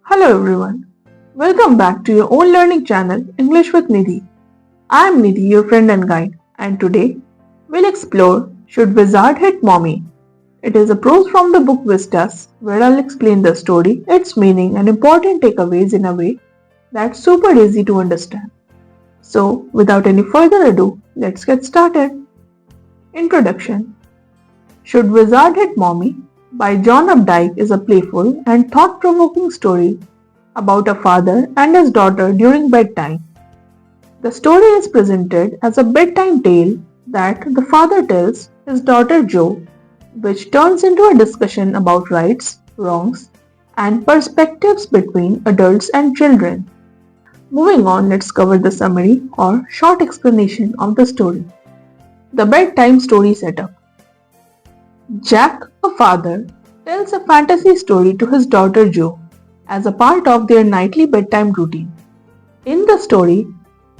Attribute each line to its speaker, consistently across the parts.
Speaker 1: Hello everyone. Welcome back to your own learning channel English with Nidhi. I am Nidhi, your friend and guide, and today we'll explore Should Wizard Hit Mommy? It is a prose from the book Vistas where I'll explain the story, its meaning and important takeaways in a way that's super easy to understand. So, without any further ado, let's get started. Introduction. Should Wizard Hit Mommy? By John Updike is a playful and thought-provoking story about a father and his daughter during bedtime. The story is presented as a bedtime tale that the father tells his daughter Jo, which turns into a discussion about rights, wrongs, and perspectives between adults and children. Moving on, let's cover the summary or short explanation of the story. The bedtime story setup. Jack, a father, tells a fantasy story to his daughter Jo as a part of their nightly bedtime routine. In the story,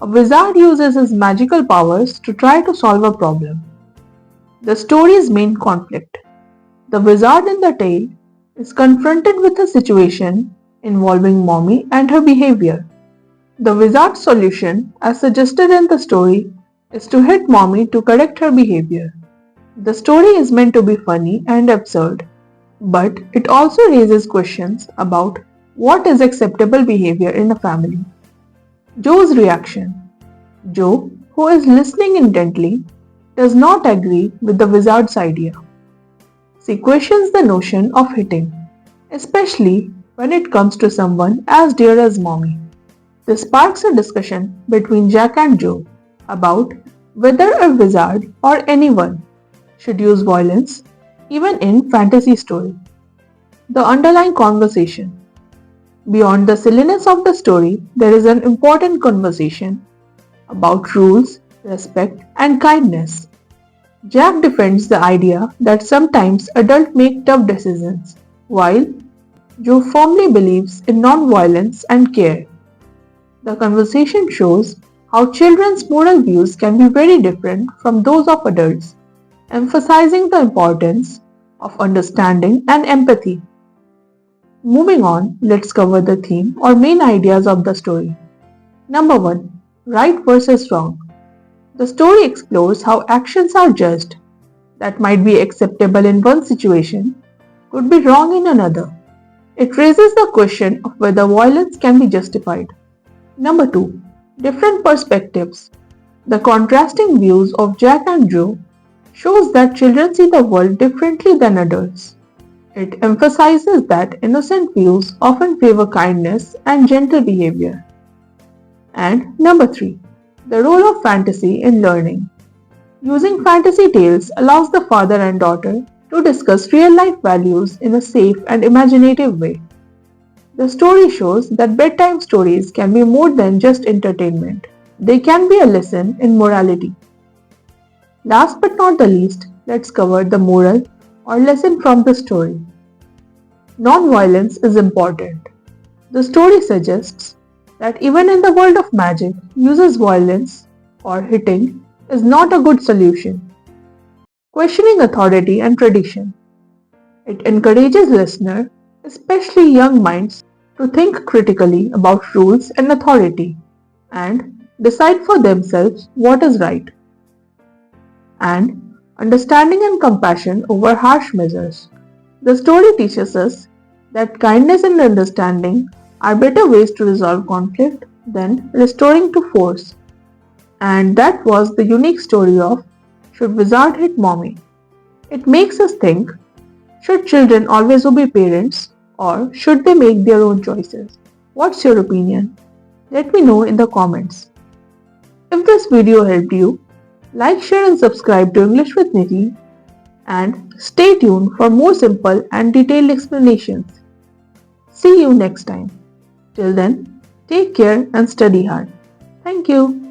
Speaker 1: a wizard uses his magical powers to try to solve a problem. The story's main conflict. The wizard in the tale is confronted with a situation involving Mommy and her behavior. The wizard's solution, as suggested in the story, is to hit Mommy to correct her behavior. The story is meant to be funny and absurd, but it also raises questions about what is acceptable behavior in a family. Joe's reaction. Joe, who is listening intently, does not agree with the wizard's idea. She questions the notion of hitting, especially when it comes to someone as dear as Mommy. This sparks a discussion between Jack and Joe about whether a wizard or anyone should use violence, even in fantasy story. The underlying conversation. Beyond the silliness of the story, there is an important conversation about rules, respect, and kindness. Jack defends the idea that sometimes adults make tough decisions, while Joe firmly believes in non-violence and care. The conversation shows how children's moral views can be very different from those of adults, emphasizing the importance of understanding and empathy. Moving on, let's cover the theme or main ideas of the story. Number 1. Right versus wrong. The story explores how actions are judged that might be acceptable in one situation could be wrong in another. It raises the question of whether violence can be justified. Number 2. Different perspectives. The contrasting views of Jack and Joe shows that children see the world differently than adults. It emphasizes that innocent views often favor kindness and gentle behavior. And number 3. The role of fantasy in learning. Using fantasy tales allows the father and daughter to discuss real-life values in a safe and imaginative way. The story shows that bedtime stories can be more than just entertainment. They can be a lesson in morality. Last but not the least, let's cover the moral or lesson from the story. Non-violence is important. The story suggests that even in the world of magic, uses violence or hitting is not a good solution. Questioning authority and tradition. It encourages listeners, especially young minds, to think critically about rules and authority and decide for themselves what is right. And understanding and compassion over harsh measures. The story teaches us that kindness and understanding are better ways to resolve conflict than restoring to force. And that was the unique story of Should Wizard Hit Mommy? It makes us think, should children always obey parents or should they make their own choices? What's your opinion? Let me know in the comments. If this video helped you, like, share and subscribe to English with Nidhi and stay tuned for more simple and detailed explanations. See you next time. Till then, take care and study hard. Thank you.